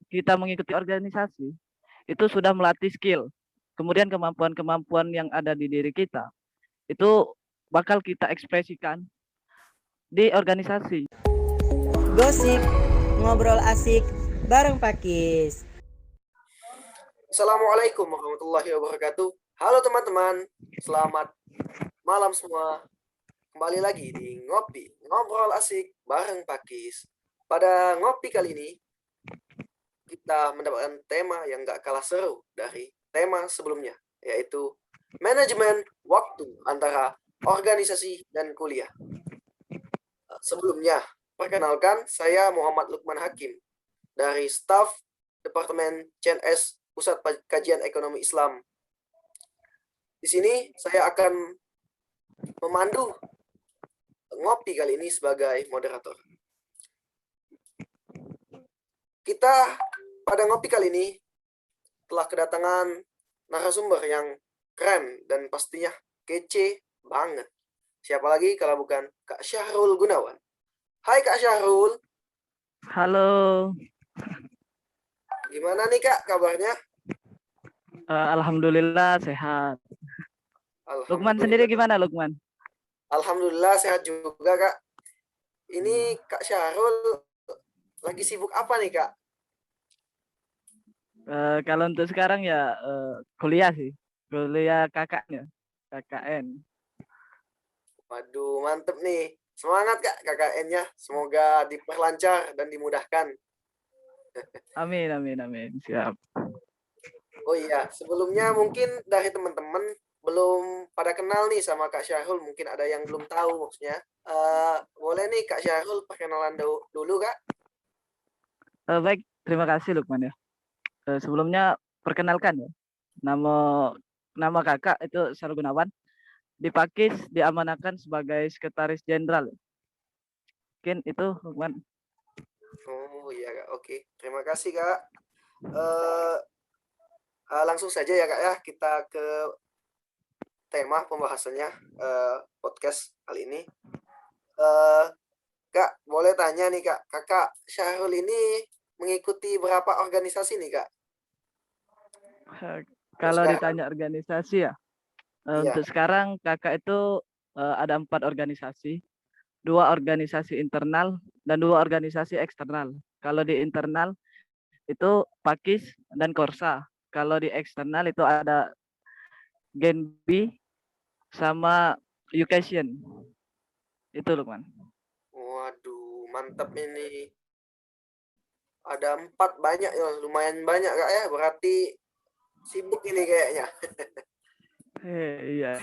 kita mengikuti organisasi, itu sudah melatih skill. Kemudian kemampuan-kemampuan yang ada di diri kita, itu bakal kita ekspresikan di organisasi. Gosip, ngobrol asik bareng Pakis. Assalamualaikum warahmatullahi wabarakatuh. Halo teman-teman, selamat malam semua. Kembali lagi di Ngopi, ngobrol asik bareng Pakis. Pada ngopi kali ini, kita mendapatkan tema yang gak kalah seru dari tema sebelumnya, yaitu manajemen waktu antara organisasi dan kuliah. Sebelumnya, perkenalkan, saya Muhammad Lukman Hakim dari staf Departemen CNS Pusat Kajian Ekonomi Islam. Di sini saya akan memandu ngopi kali ini sebagai moderator. Kita pada ngopi kali ini telah kedatangan narasumber yang keren dan pastinya kece banget. Siapa lagi kalau bukan Kak Syahrul Gunawan. Hai Kak Syahrul. Halo. Gimana nih Kak kabarnya? Alhamdulillah sehat. Lukman sendiri gimana Lukman? Alhamdulillah sehat juga Kak. Ini Kak Syahrul lagi sibuk apa nih Kak? Kalau untuk sekarang ya kuliah sih. Kuliah kakaknya. KKN. Waduh mantep nih. Semangat Kak KKN-nya. Semoga diperlancar dan dimudahkan. Amin, amin, amin. Siap. Oh iya, sebelumnya mungkin dari teman-teman belum pada kenal nih sama Kak Syahrul. Mungkin ada yang belum tahu maksudnya. Boleh nih Kak Syahrul perkenalan dulu Kak? Baik, terima kasih Lukman ya. Sebelumnya perkenalkan ya. Nama kakak itu Syahrul Gunawan. Di Pakis diamanahkan sebagai sekretaris jenderal. Mungkin itu Lukman. Oh iya Kak, oke. Terima kasih Kak. Langsung saja ya Kak ya, kita ke tema pembahasannya podcast kali ini. Kak, boleh tanya nih Kak, Kakak Syahrul ini mengikuti berapa organisasi nih Kak? Kalau ditanya organisasi ya, untuk sekarang kakak itu ada 4 organisasi, 2 organisasi internal dan 2 organisasi eksternal. Kalau di internal itu Pakis dan Korsa. Kalau di eksternal itu ada Genbi sama Education. Itu Lukman. Waduh, mantap ini. Ada 4 banyak ya, lumayan banyak Kak ya. Berarti sibuk ini kayaknya. Iya.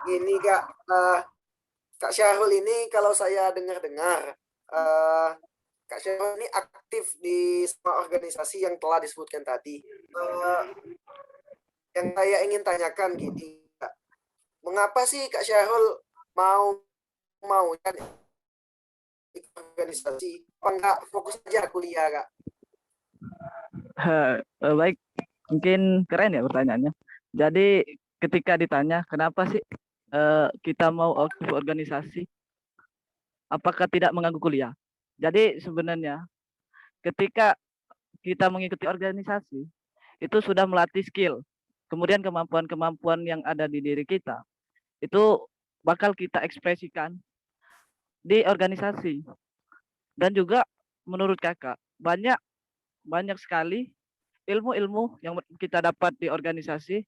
Gini Kak, Kak Syahrul ini kalau saya dengar-dengar, Kak Syahrul ini aktif di semua organisasi yang telah disebutkan tadi. Yang saya ingin tanyakan gini, Kak. Mengapa sih Kak Syahrul mau kan organisasi? Apa enggak fokus aja kuliah, Kak? Baik, mungkin keren ya pertanyaannya. Jadi ketika ditanya kenapa sih kita mau aktif organisasi, apakah tidak mengganggu kuliah? Jadi sebenarnya ketika kita mengikuti organisasi, itu sudah melatih skill. Kemudian kemampuan-kemampuan yang ada di diri kita, itu bakal kita ekspresikan di organisasi. Dan juga menurut kakak, banyak sekali ilmu-ilmu yang kita dapat di organisasi,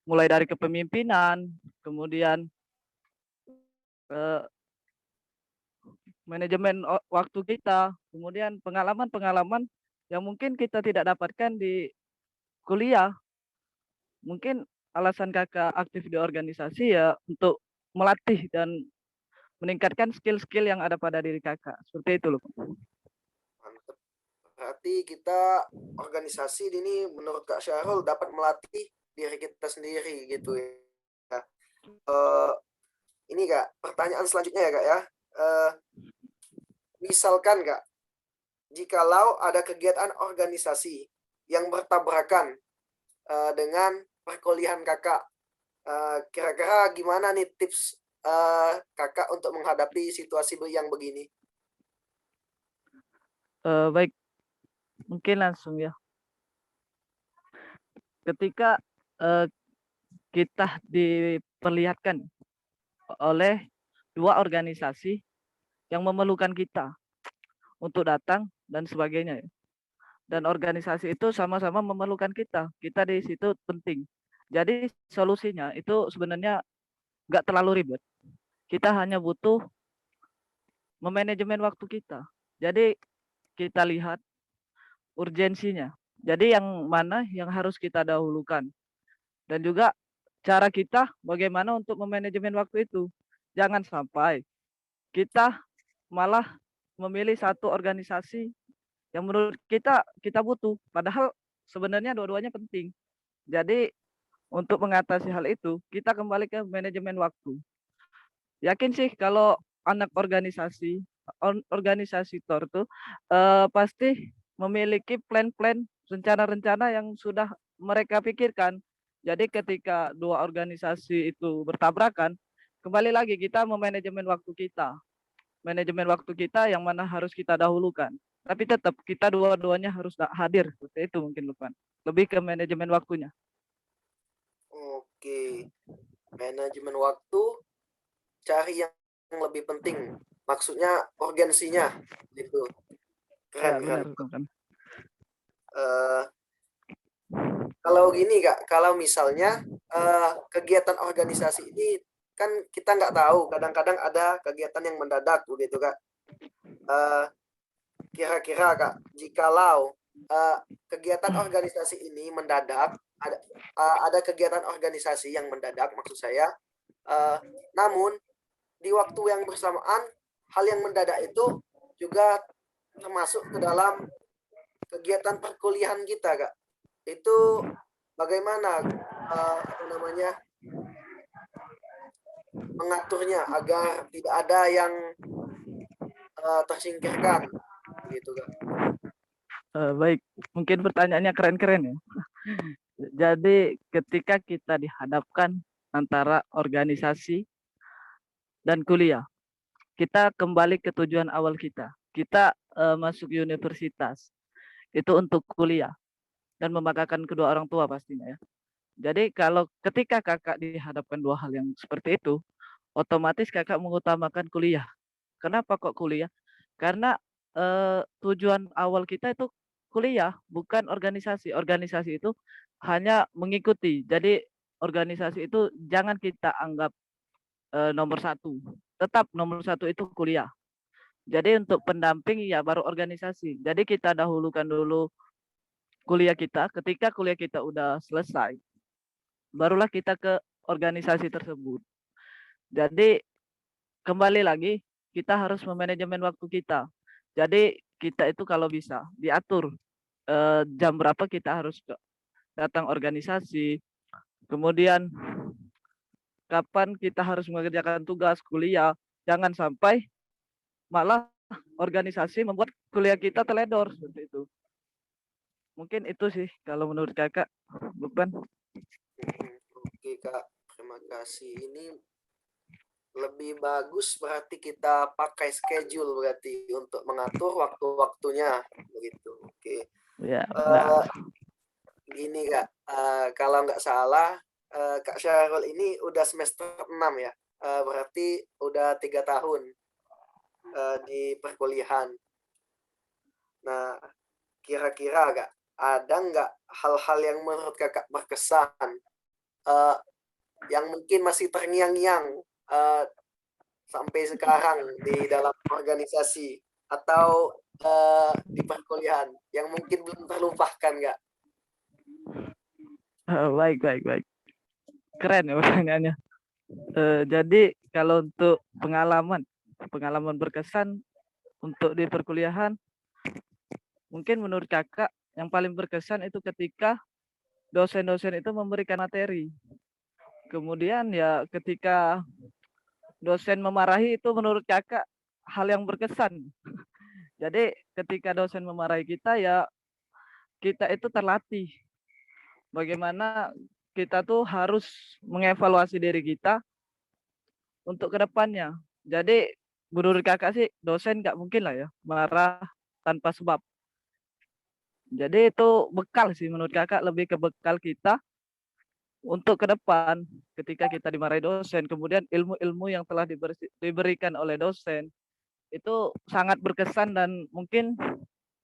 mulai dari kepemimpinan, kemudian manajemen waktu kita, kemudian pengalaman-pengalaman yang mungkin kita tidak dapatkan di kuliah. Mungkin alasan kakak aktif di organisasi ya untuk melatih dan meningkatkan skill-skill yang ada pada diri kakak. Seperti itu loh. Mantap. Berarti kita organisasi ini menurut Kak Syahrul dapat melatih diri kita sendiri gitu ya. Ini Kak, pertanyaan selanjutnya ya Kak ya. Misalkan Kak, jikalau ada kegiatan organisasi yang bertabrakan dengan perkuliahan Kakak, kira-kira gimana nih tips Kakak untuk menghadapi situasi yang begini? Baik, mungkin langsung ya. Ketika kita diperlihatkan oleh dua organisasi yang memerlukan kita untuk datang dan sebagainya ya. Dan organisasi itu sama-sama memerlukan kita. Kita di situ penting. Jadi solusinya itu sebenarnya nggak terlalu ribet. Kita hanya butuh memanajemen waktu kita. Jadi kita lihat urgensinya. Jadi yang mana yang harus kita dahulukan. Dan juga cara kita bagaimana untuk memanajemen waktu itu. Jangan sampai kita malah memilih satu organisasi yang menurut kita butuh. Padahal sebenarnya dua-duanya penting. Jadi untuk mengatasi hal itu, kita kembali ke manajemen waktu. Yakin sih kalau anak organisasi, organisasitor tuh pasti memiliki plan-plan, rencana-rencana yang sudah mereka pikirkan. Jadi ketika dua organisasi itu bertabrakan, kembali lagi kita memanajemen waktu kita. Manajemen waktu kita yang mana harus kita dahulukan. Tapi tetap kita dua-duanya harus hadir. Seperti itu mungkin Lukman. Lebih ke manajemen waktunya. Oke, manajemen waktu, cari yang lebih penting. Maksudnya urgensinya, gitu. Ya, Keren, benar, keren. kan. Kalau gini Kak, kalau misalnya kegiatan organisasi ini kan kita nggak tahu, kadang-kadang ada kegiatan yang mendadak begitu Kak. Kira-kira Kak, jikalau kegiatan organisasi ini mendadak, ada kegiatan organisasi yang mendadak maksud saya, namun di waktu yang bersamaan hal yang mendadak itu juga termasuk ke dalam kegiatan perkuliahan kita Kak. Itu bagaimana apa namanya mengaturnya agar tidak ada yang tersingkirkan gitu Kak. Baik, mungkin pertanyaannya keren-keren ya. Jadi ketika kita dihadapkan antara organisasi dan kuliah, kita kembali ke tujuan awal kita. Kita masuk universitas itu untuk kuliah dan membanggakan kedua orang tua pastinya ya. Jadi kalau ketika kakak dihadapkan dua hal yang seperti itu, otomatis kakak mengutamakan kuliah. Kenapa kok kuliah? Karena tujuan awal kita itu kuliah, bukan organisasi. Organisasi itu hanya mengikuti. Jadi organisasi itu jangan kita anggap nomor satu. Tetap nomor satu itu kuliah. Jadi untuk pendamping ya baru organisasi. Jadi kita dahulukan dulu kuliah kita. Ketika kuliah kita udah selesai, barulah kita ke organisasi tersebut. Jadi kembali lagi kita harus memanajemen waktu kita. Jadi kita itu kalau bisa diatur jam berapa kita harus datang organisasi, kemudian kapan kita harus mengerjakan tugas kuliah. Jangan sampai malah organisasi membuat kuliah kita teledor seperti itu. Mungkin itu sih kalau menurut kakak, bukan? Oke Kak, terima kasih. Ini lebih bagus berarti kita pakai schedule berarti untuk mengatur waktu-waktunya begitu. Oke. Ya, benar. Gini Kak, kalau nggak salah Kak Syahrul ini udah semester 6 ya. Berarti udah 3 tahun di perkuliahan. Nah, kira-kira Kak, ada nggak hal-hal yang menurut Kakak berkesan yang mungkin masih terngiang-ngiang sampai sekarang di dalam organisasi atau di perkuliahan yang mungkin belum terlupakan Kak? Baik, baik, baik. Keren ya pertanyaannya. Jadi kalau untuk pengalaman berkesan untuk di perkuliahan, mungkin menurut kakak yang paling berkesan itu ketika dosen-dosen itu memberikan materi. Kemudian ya ketika dosen memarahi itu menurut kakak hal yang berkesan. Jadi ketika dosen memarahi kita ya kita itu terlatih. Bagaimana kita tuh harus mengevaluasi diri kita untuk kedepannya. Jadi menurut kakak sih dosen nggak mungkin lah ya marah tanpa sebab. Jadi itu bekal sih menurut kakak, lebih ke bekal kita untuk ke depan ketika kita dimarahi dosen. Kemudian ilmu-ilmu yang telah diberikan oleh dosen itu sangat berkesan dan mungkin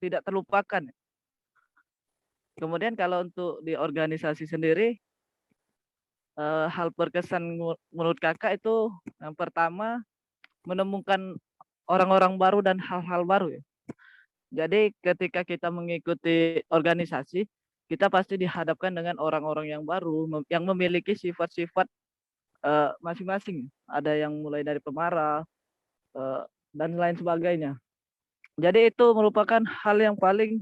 tidak terlupakan. Kemudian kalau untuk di organisasi sendiri, hal berkesan menurut kakak itu yang pertama menemukan orang-orang baru dan hal-hal baru ya. Jadi ketika kita mengikuti organisasi, kita pasti dihadapkan dengan orang-orang yang baru yang memiliki sifat-sifat masing-masing. Ada yang mulai dari pemarah dan lain sebagainya. Jadi itu merupakan hal yang paling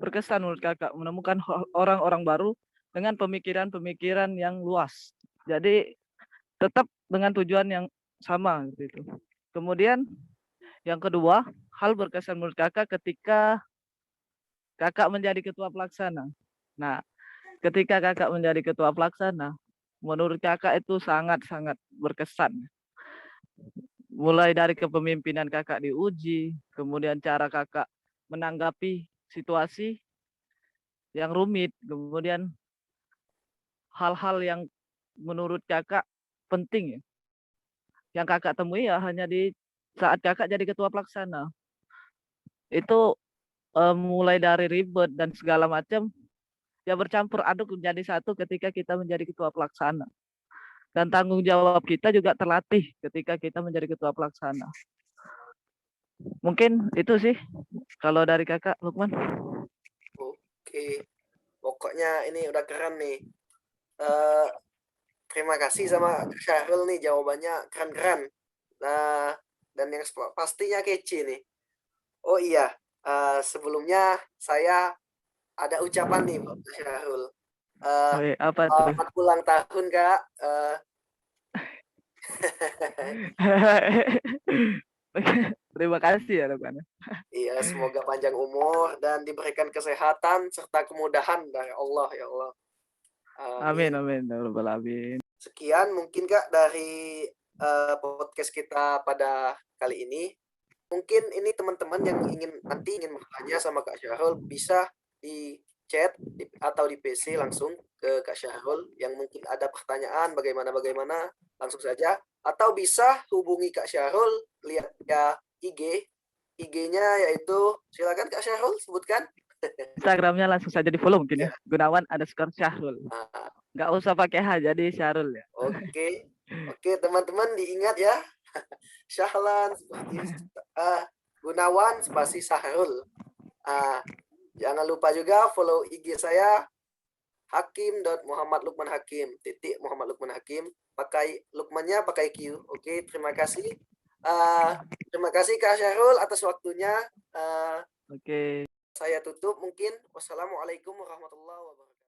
berkesan menurut kakak, menemukan orang-orang baru dengan pemikiran-pemikiran yang luas. Jadi tetap dengan tujuan yang sama gitu. Kemudian yang kedua, hal berkesan menurut kakak ketika kakak menjadi ketua pelaksana. Nah, ketika kakak menjadi ketua pelaksana, menurut kakak itu sangat-sangat berkesan. Mulai dari kepemimpinan kakak diuji, kemudian cara kakak menanggapi situasi yang rumit, kemudian hal-hal yang menurut kakak penting ya, yang kakak temui ya hanya di saat kakak jadi ketua pelaksana. Itu mulai dari ribet dan segala macam ya bercampur aduk menjadi satu ketika kita menjadi ketua pelaksana. Dan tanggung jawab kita juga terlatih ketika kita menjadi ketua pelaksana. Mungkin itu sih kalau dari kakak Lukman. Oke, pokoknya ini udah keren nih. Eh, terima kasih sama Kak Syahrul nih, jawabannya keren-keren. Nah, dan yang pastinya kece nih. Oh iya, sebelumnya saya ada ucapan nih buat Kak Syahrul. Apa tuh? Selamat ulang tahun Kak. Terima kasih ya Lukman. Iya, semoga panjang umur dan diberikan kesehatan serta kemudahan dari Allah ya Allah. Amin amin ya rabbal alamin. Sekian mungkin Kak dari podcast kita pada kali ini. Mungkin ini teman-teman yang nanti ingin bertanya sama Kak Syahrul bisa di chat atau di PC langsung ke Kak Syahrul yang mungkin ada pertanyaan bagaimana langsung saja, atau bisa hubungi Kak Syahrul lihat ya IG-nya yaitu, silakan Kak Syahrul sebutkan. Instagramnya langsung saja di follow mungkin ya. Ya. Gunawan_Syahrul. Nggak usah pakai H, jadi Syahrul ya. Oke teman-teman diingat ya. Syahlan Gunawan spasi Syahrul. Jangan lupa juga follow IG saya hakim.muhammadlukmanhakim _muhammadlukmanhakim. Pakai Lukmannya pakai Q. Oke, terima kasih. Terima kasih Kak Syahrul atas waktunya. Oke. Saya tutup mungkin. Wassalamualaikum warahmatullahi wabarakatuh.